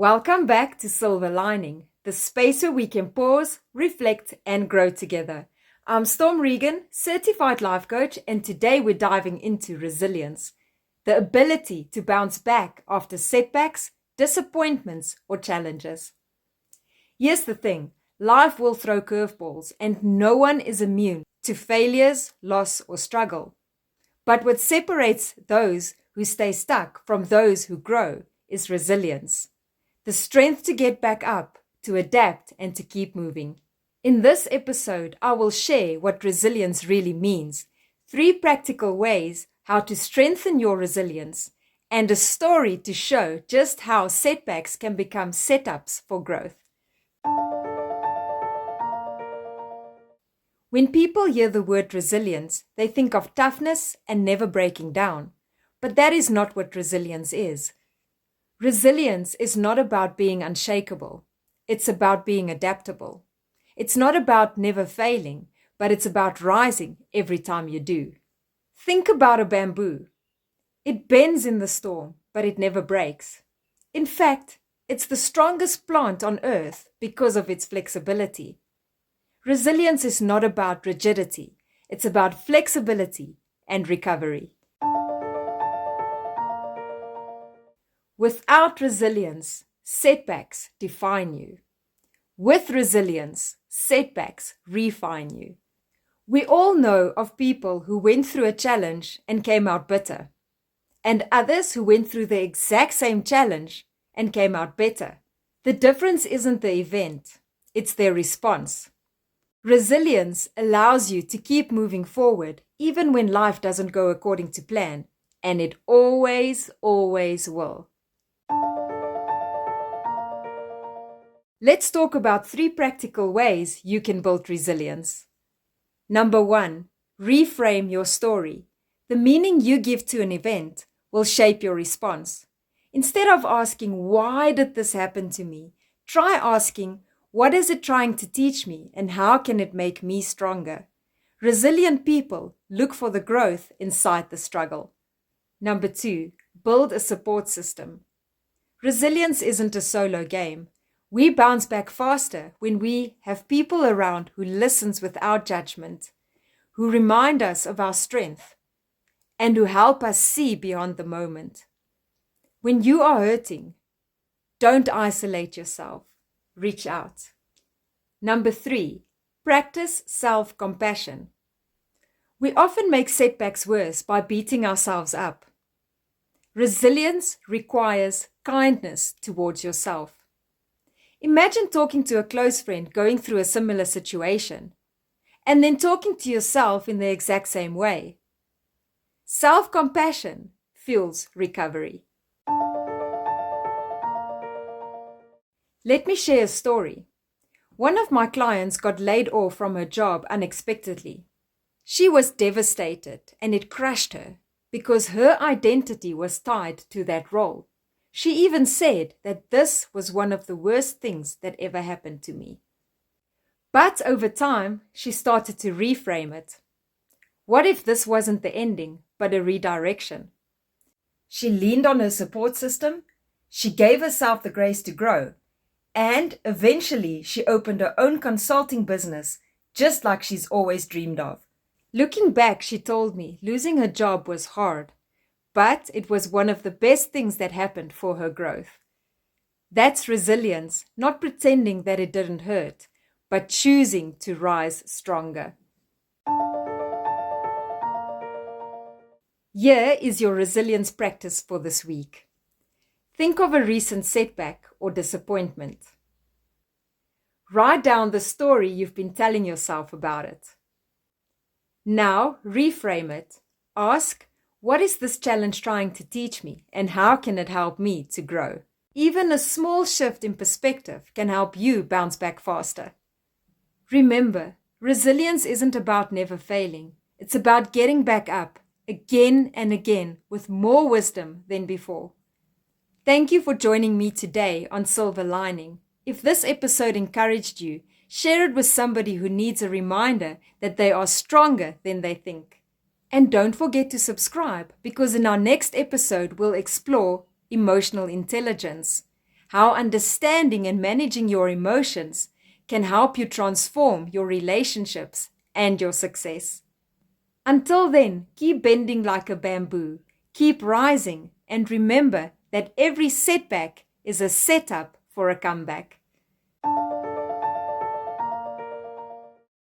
Welcome back to Silver Lining, the space where we can pause, reflect, and grow together. I'm Storm Regan, certified life coach, and today we're diving into resilience, the ability to bounce back after setbacks, disappointments, or challenges. Here's the thing, life will throw curveballs, and no one is immune to failures, loss, or struggle. But what separates those who stay stuck from those who grow is resilience. The strength to get back up, to adapt, and to keep moving. In this episode, I will share what resilience really means, 3 practical ways how to strengthen your resilience, and a story to show just how setbacks can become setups for growth. When people hear the word resilience, they think of toughness and never breaking down. But that is not what resilience is. Resilience is not about being unshakable. It's about being adaptable. It's not about never failing, but it's about rising every time you do. Think about a bamboo. It bends in the storm, but it never breaks. In fact, it's the strongest plant on earth because of its flexibility. Resilience is not about rigidity. It's about flexibility and recovery. Without resilience, setbacks define you. With resilience, setbacks refine you. We all know of people who went through a challenge and came out bitter, and others who went through the exact same challenge and came out better. The difference isn't the event, it's their response. Resilience allows you to keep moving forward even when life doesn't go according to plan, and it always will. Let's talk about 3 practical ways you can build resilience. Number 1, reframe your story. The meaning you give to an event will shape your response. Instead of asking, why did this happen to me? Try asking, what is it trying to teach me and how can it make me stronger? Resilient people look for the growth inside the struggle. Number 2, build a support system. Resilience isn't a solo game. We bounce back faster when we have people around who listens without judgment, who remind us of our strength, and who help us see beyond the moment. When you are hurting, don't isolate yourself. Reach out. Number 3, practice self-compassion. We often make setbacks worse by beating ourselves up. Resilience requires kindness towards yourself. Imagine talking to a close friend going through a similar situation, and then talking to yourself in the exact same way. Self-compassion fuels recovery. Let me share a story. One of my clients got laid off from her job unexpectedly. She was devastated, and it crushed her because her identity was tied to that role. She even said that this was one of the worst things that ever happened to me. But over time, she started to reframe it. What if this wasn't the ending, but a redirection? She leaned on her support system, she gave herself the grace to grow, and eventually she opened her own consulting business, just like she's always dreamed of. Looking back, she told me losing her job was hard, but it was one of the best things that happened for her growth. That's resilience, not pretending that it didn't hurt, but choosing to rise stronger. Here is your resilience practice for this week. Think of a recent setback or disappointment. Write down the story you've been telling yourself about it. Now, reframe it. Ask, what is this challenge trying to teach me, and how can it help me to grow? Even a small shift in perspective can help you bounce back faster. Remember, resilience isn't about never failing. It's about getting back up again and again with more wisdom than before. Thank you for joining me today on Silver Lining. If this episode encouraged you, share it with somebody who needs a reminder that they are stronger than they think. And don't forget to subscribe, because in our next episode we'll explore emotional intelligence, how understanding and managing your emotions can help you transform your relationships and your success. Until then, keep bending like a bamboo, keep rising, and remember that every setback is a setup for a comeback.